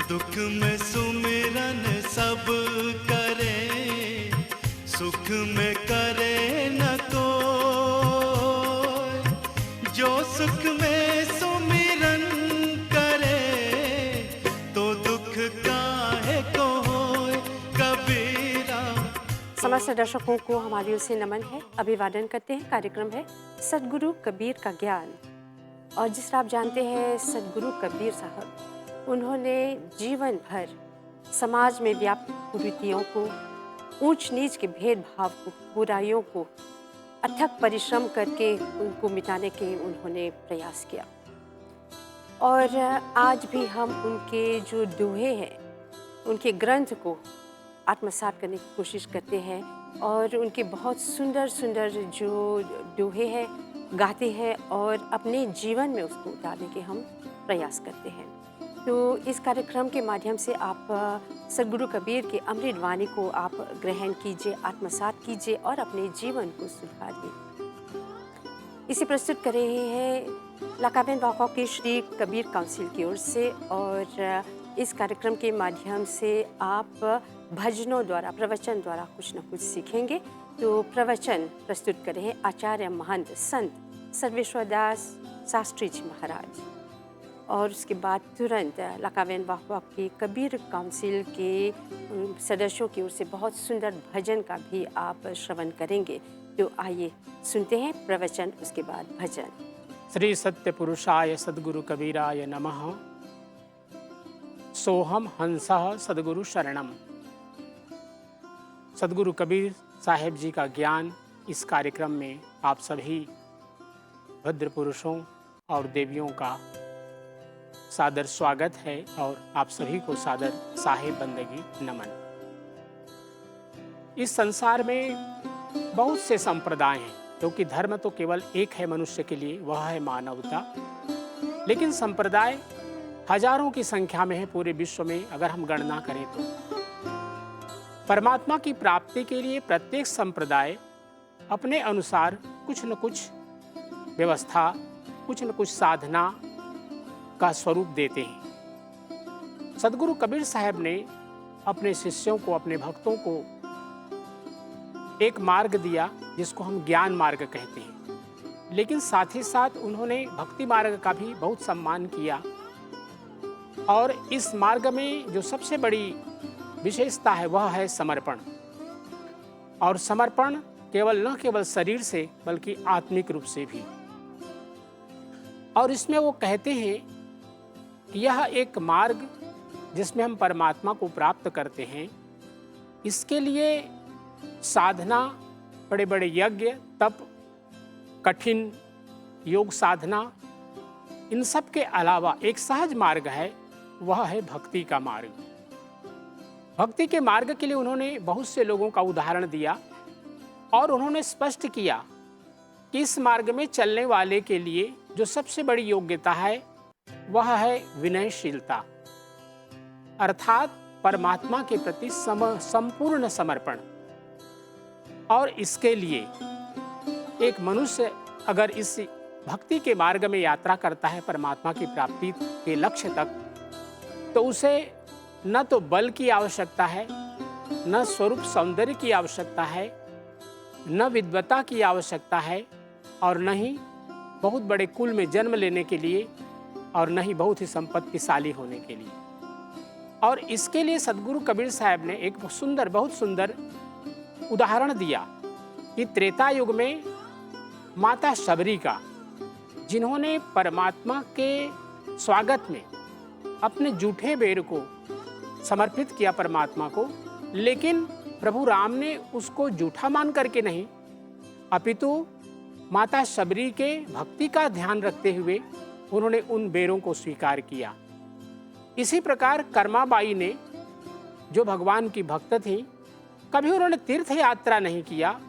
दुख में सुमिरन सब करे, सुख में करे न कोई। जो सुख में सुमिरन करे, तो दुख काहे को होए कबीरा। समस्त दर्शकों को हमारी ओर से नमन है, अभिवादन करते हैं। कार्यक्रम है सदगुरु कबीर का ज्ञान। और जिस तरह आप जानते हैं, सदगुरु कबीर साहब, उन्होंने जीवन भर समाज में व्याप्त कुरीतियों को, ऊंच नीच के भेदभाव को, बुराइयों को अथक परिश्रम करके उनको मिटाने के उन्होंने प्रयास किया। और आज भी हम उनके जो दोहे हैं, उनके ग्रंथ को आत्मसात करने की कोशिश करते हैं और उनके बहुत सुंदर सुंदर जो दोहे हैं गाते हैं और अपने जीवन में उसको उतारने के हम प्रयास करते हैं। तो इस कार्यक्रम के माध्यम से आप सदगुरु कबीर के अमृत वाणी को आप ग्रहण कीजिए, आत्मसात कीजिए और अपने जीवन को सुधारिए। इसे प्रस्तुत कर रहे हैं लाकाबेन वाकों के श्री कबीर काउंसिल की ओर से। और इस कार्यक्रम के माध्यम से आप भजनों द्वारा, प्रवचन द्वारा कुछ न कुछ सीखेंगे। तो प्रवचन प्रस्तुत कर रहे हैं आचार्य महंत संत सर्वेश्वर दास शास्त्री जी महाराज। और उसके बाद तुरंत लाकाबेन वाकों के कबीर काउंसिल के सदस्यों की ओर से बहुत सुंदर भजन का भी आप श्रवण करेंगे। तो आइए सुनते हैं प्रवचन, उसके बाद भजन। श्री सत्य पुरुषाय सद्गुरु कबीराय नमः। सोहम हंसः सद्गुरु शरणम। सद्गुरु कबीर साहेब जी का ज्ञान इस कार्यक्रम में आप सभी भद्र पुरुषों और देवियों का सादर स्वागत है और आप सभी को सादर साहेब बंदगी नमन। इस संसार में बहुत से संप्रदाय हैं, क्योंकि धर्म तो केवल एक है मनुष्य के लिए, वह है मानवता। लेकिन संप्रदाय हजारों की संख्या में है पूरे विश्व में, अगर हम गणना करें तो। परमात्मा की प्राप्ति के लिए प्रत्येक संप्रदाय अपने अनुसार कुछ न कुछ व्यवस्था, कुछ न कुछ साधना का स्वरूप देते हैं। सदगुरु कबीर साहब ने अपने शिष्यों को, अपने भक्तों को एक मार्ग दिया जिसको हम ज्ञान मार्ग कहते हैं। लेकिन साथ ही साथ उन्होंने भक्ति मार्ग का भी बहुत सम्मान किया। और इस मार्ग में जो सबसे बड़ी विशेषता है वह है समर्पण। और समर्पण न केवल शरीर से बल्कि आत्मिक रूप से भी। और इसमें वो कहते हैं कि यह एक मार्ग जिसमें हम परमात्मा को प्राप्त करते हैं, इसके लिए साधना, बड़े बड़े यज्ञ, तप, कठिन योग साधना, इन सब के अलावा एक सहज मार्ग है, वह है भक्ति का मार्ग। भक्ति के मार्ग के लिए उन्होंने बहुत से लोगों का उदाहरण दिया और उन्होंने स्पष्ट किया कि इस मार्ग में चलने वाले के लिए जो सबसे बड़ी योग्यता है वह है विनयशीलता, अर्थात परमात्मा के प्रति संपूर्ण समर्पण। और इसके लिए एक मनुष्य अगर इस भक्ति के मार्ग में यात्रा करता है परमात्मा की प्राप्ति के लक्ष्य तक, तो उसे न तो बल की आवश्यकता है, न स्वरूप सौंदर्य की आवश्यकता है, न विद्वता की आवश्यकता है, और न ही बहुत बड़े कुल में जन्म लेने के लिए, और न ही बहुत ही संपत्तिशाली होने के लिए। और इसके लिए सदगुरु कबीर साहब ने एक बहुत सुंदर उदाहरण दिया कि त्रेता युग में माता शबरी का, जिन्होंने परमात्मा के स्वागत में अपने जूठे बेर को समर्पित किया परमात्मा को, लेकिन प्रभु राम ने उसको जूठा मान करके नहीं, अपितु माता शबरी के भक्ति का ध्यान रखते हुए उन्होंने उन बेरों को स्वीकार किया। इसी प्रकार कर्माबाई ने, जो भगवान की भक्त थी, कभी उन्होंने तीर्थ यात्रा नहीं किया,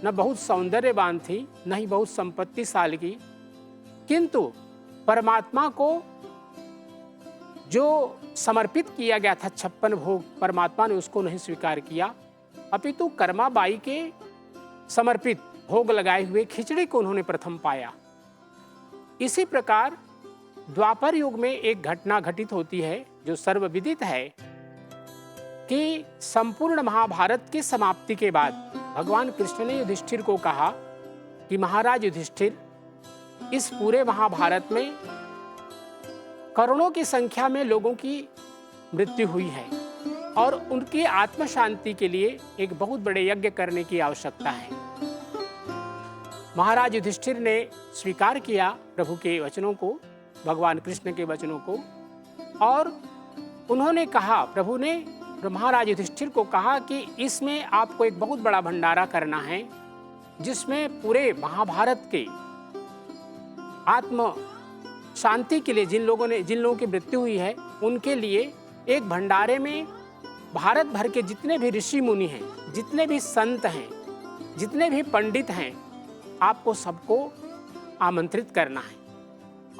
न बहुत सौंदर्यवान थी, न ही बहुत संपत्तिशाली की, किंतु परमात्मा को जो समर्पित किया गया था 56 भोग, परमात्मा ने उसको नहीं स्वीकार किया, अपितु कर्माबाई के समर्पित भोग लगाए हुए खिचड़ी को उन्होंने प्रथम पाया। इसी प्रकार द्वापर युग में एक घटना घटित होती है जो सर्वविदित है कि संपूर्ण महाभारत की समाप्ति के बाद भगवान कृष्ण ने युधिष्ठिर को कहा कि महाराज युधिष्ठिर, इस पूरे महाभारत में करोड़ों की संख्या में लोगों की मृत्यु हुई है और उनकी आत्म शांति के लिए एक बहुत बड़े यज्ञ करने की आवश्यकता है। महाराज युधिष्ठिर ने स्वीकार किया प्रभु के वचनों को, भगवान कृष्ण के वचनों को, और उन्होंने कहा, प्रभु ने महाराज युधिष्ठिर को कहा कि इसमें आपको एक बहुत बड़ा भंडारा करना है, जिसमें पूरे महाभारत के आत्म शांति के लिए जिन लोगों की मृत्यु हुई है उनके लिए एक भंडारे में भारत भर के जितने भी ऋषि मुनि हैं, जितने भी संत हैं, जितने भी पंडित हैं, आपको सबको आमंत्रित करना है।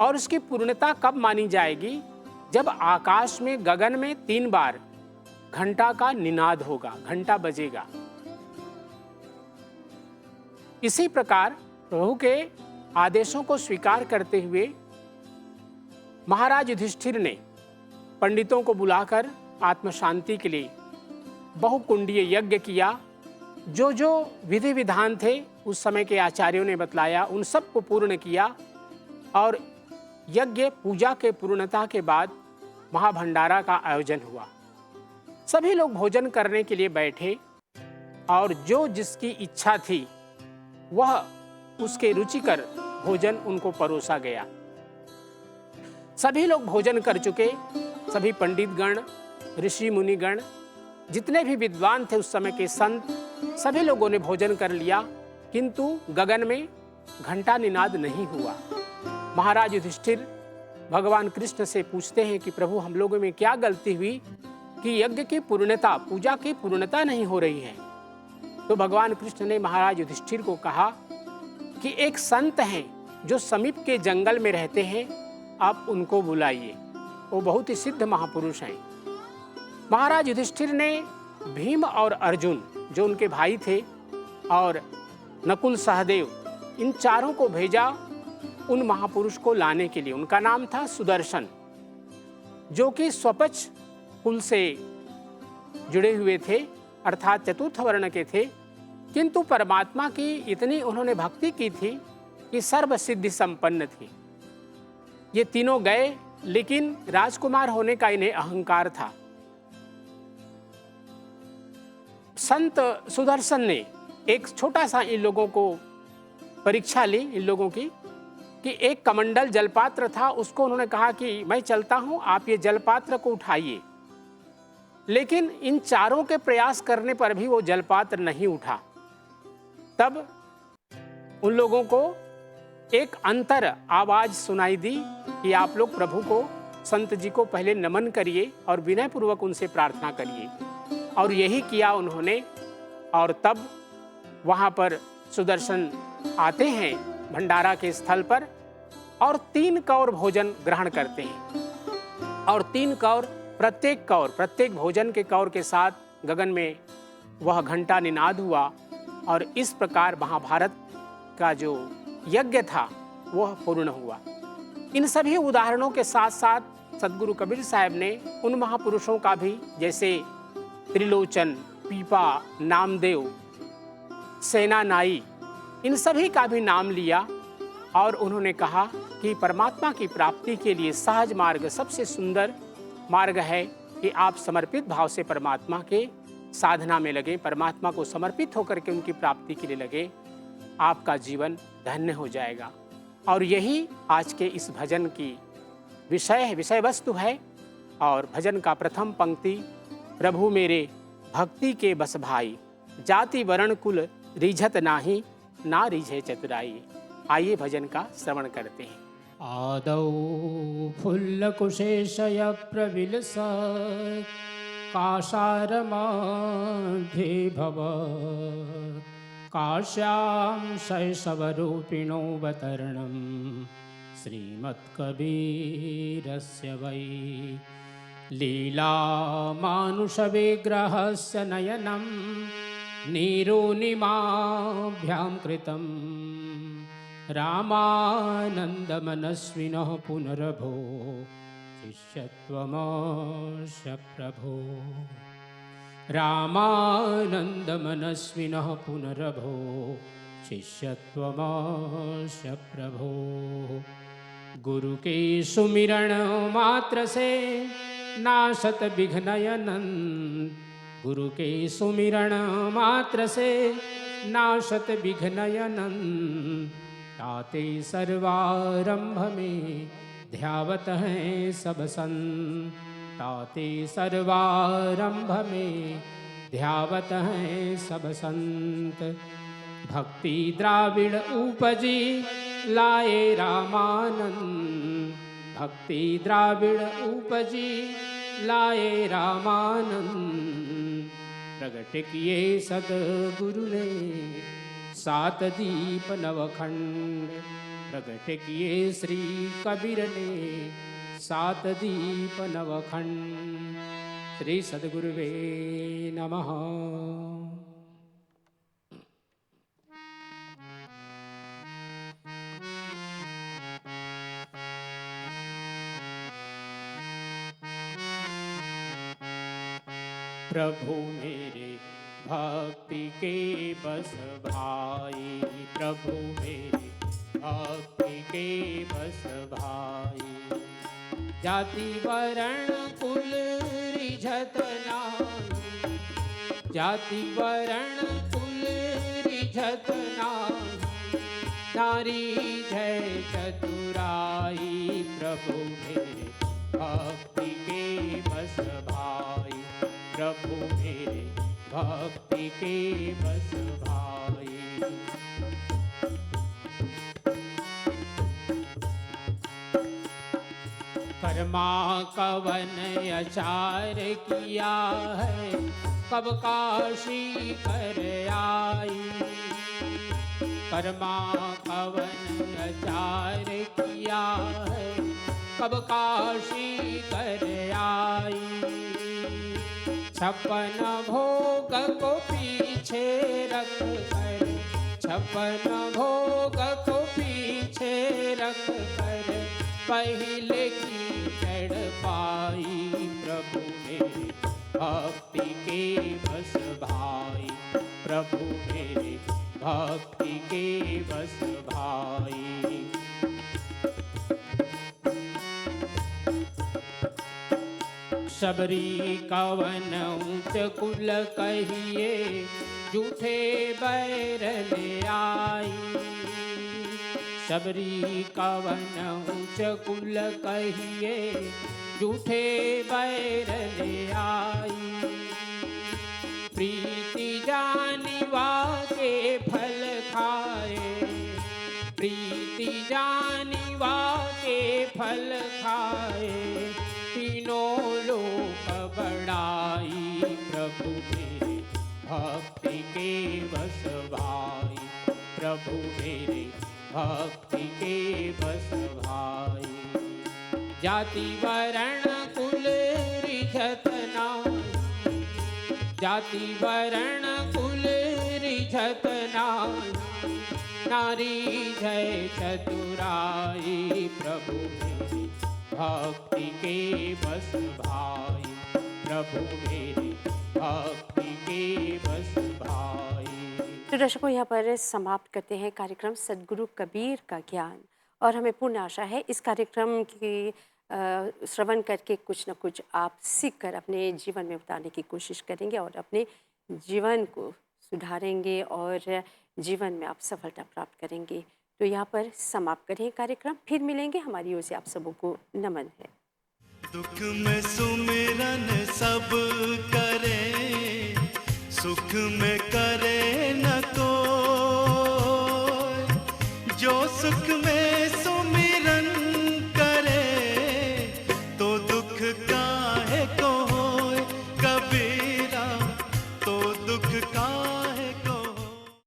और उसकी पूर्णता कब मानी जाएगी? जब आकाश में, गगन में 3 बार घंटा का निनाद होगा, घंटा बजेगा। इसी प्रकार प्रभु के आदेशों को स्वीकार करते हुए महाराज युधिष्ठिर ने पंडितों को बुलाकर आत्म शांति के लिए बहुकुंडीय यज्ञ किया। जो जो विधि विधान थे उस समय के आचार्यों ने बतलाया, उन सब को पूर्ण किया और यज्ञ पूजा के पूर्णता के बाद महाभंडारा का आयोजन हुआ। सभी लोग भोजन करने के लिए बैठे और जो जिसकी इच्छा थी वह उसके रुचिकर भोजन उनको परोसा गया। सभी लोग भोजन कर चुके, सभी पंडित गण, ऋषि मुनि गण, जितने भी विद्वान थे उस समय के संत, सभी लोगों ने भोजन कर लिया, किंतु गगन में घंटा निनाद नहीं हुआ। महाराज युधिष्ठिर भगवान कृष्ण से पूछते हैं कि प्रभु, हम लोगों में क्या गलती हुई कि यज्ञ की पूर्णता, पूजा की पूर्णता नहीं हो रही है? तो भगवान कृष्ण ने महाराज युधिष्ठिर को कहा कि एक संत हैं जो समीप के जंगल में रहते हैं, आप उनको बुलाइए, वो बहुत ही सिद्ध महापुरुष हैं। महाराज युधिष्ठिर ने भीम और अर्जुन जो उनके भाई थे और नकुल सहदेव, इन चारों को भेजा उन महापुरुष को लाने के लिए। उनका नाम था सुदर्शन, जो कि स्वपच कुल से जुड़े हुए थे, अर्थात चतुर्थ वर्ण के थे, किंतु परमात्मा की इतनी उन्होंने भक्ति की थी कि सर्व सिद्धि संपन्न थी। ये तीनों गए, लेकिन राजकुमार होने का इन्हें अहंकार था। संत सुदर्शन ने एक छोटा सा इन लोगों को परीक्षा ली, इन लोगों की, कि एक कमंडल जलपात्र था, उसको उन्होंने कहा कि मैं चलता हूं, आप ये जलपात्र को उठाइए। लेकिन इन चारों के प्रयास करने पर भी वो जलपात्र नहीं उठा। तब उन लोगों को एक अंतर आवाज सुनाई दी कि आप लोग प्रभु को, संत जी को पहले नमन करिए और विनयपूर्वक उनसे प्रार्थना करिए। और यही किया उन्होंने, और तब वहाँ पर सुदर्शन आते हैं भंडारा के स्थल पर और 3 कौर भोजन ग्रहण करते हैं। और 3 कौर, प्रत्येक भोजन के कौर के साथ गगन में वह घंटा निनाद हुआ और इस प्रकार महाभारत का जो यज्ञ था वह पूर्ण हुआ। इन सभी उदाहरणों के साथ साथ सद्गुरु कबीर साहब ने उन महापुरुषों का भी, जैसे त्रिलोचन, पीपा, नामदेव, सेनानाई, इन सभी का भी नाम लिया और उन्होंने कहा कि परमात्मा की प्राप्ति के लिए सहज मार्ग, सबसे सुंदर मार्ग है कि आप समर्पित भाव से परमात्मा के साधना में लगे, परमात्मा को समर्पित होकर के उनकी प्राप्ति के लिए लगे, आपका जीवन धन्य हो जाएगा। और यही आज के इस भजन की विषय वस्तु है। और भजन का प्रथम पंक्ति, प्रभु मेरे भक्ति के बस भाई, जाति वर्ण कुल रिझत नाही, ना रिझे चतुराई। आइए भजन का श्रवण करते हैं। आदौ फुल्लकुशेशय प्रविलसत् काशारमध्ये भवत् काश्यां शैशवरूपिणोऽवतरणं श्रीमत्कबीरस्य वै लीलामानुषविग्रहस्य नयनं नीरुनिमाभ्यां कृतं रामानन्दमनस्विनः पुनरभो शिष्यत्वमस्य प्रभो रामानन्दमनस्विनः पुनरभो शिष्यत्वमस्य प्रभो गुरु के सुमिरण मात्र से नाशत विघ्नयनंद गुरु के सुमिरण मात्र से नाशत विघ्नयनंद ताते सर्वारंभ में ध्यावत हैं सब संत ताते सर्वारंभ में ध्यावत हैं सब संत भक्ति द्राविड़ उपजी लाए रामानंद भक्ति द्राविड़ उपजी लाए रामानंद प्रगट किए सदगुरु ने सात दीप नवखंड प्रगट किए श्री कबीर ने सात दीप नवखंड श्री सदगुरुवे नमः। प्रभु मेरे भक्ति के बस भाई प्रभु मेरे भक्ति के बस भाई जाति वरण कुल रिझत नाही जाति वरण कुल रिझत नाही नारी जय चतुराई प्रभु मेरे भक्ति के बस भाई प्रभु मेरे भक्ति के बस भाई कर्मा कवन अचार किया है कब काशी कर आई कर्मा कवन अचार किया है कब काशी कर आई छप्पन भोग को पीछे रख कर छप्पन भोग को पीछे रख कर पहले की चढ़ पाई प्रभु मेरे भक्ति के बस भाई प्रभु मेरे भक्ति के बस भाई सबरी कवन ऊंच कुल कहिए झूठे बैर ले आई सबरी कवन ऊंच कुल कहिए झूठे बैर ले आई प्रीति जानिवा के फल खाए प्रीति जानिवा के फल खाए तीनों लोक बड़ाई प्रभु मेरे भक्ति के बस भाई प्रभु मेरे भक्ति के बस भाई जाति वरण कुल रिझत नाही जाति वरण कुल रिझत नाही नारी जय चतुराई प्रभु मेरे भक्ति के बस भाई प्रभु मेरे भक्ति के बस भाई। तो दर्शकों, यहाँ पर समाप्त करते हैं कार्यक्रम सद्गुरु कबीर का ज्ञान और हमें पूर्ण आशा है इस कार्यक्रम की श्रवण करके कुछ न कुछ आप सीख कर अपने जीवन में उतारने की कोशिश करेंगे और अपने जीवन को सुधारेंगे और जीवन में आप सफलता प्राप्त करेंगे। तो यहाँ पर समाप्त करें कार्यक्रम, फिर मिलेंगे। हमारी ओर से आप सबों को नमन है। दुख में सुमिरन सब करे, सुख में करे न कोई, जो सुख में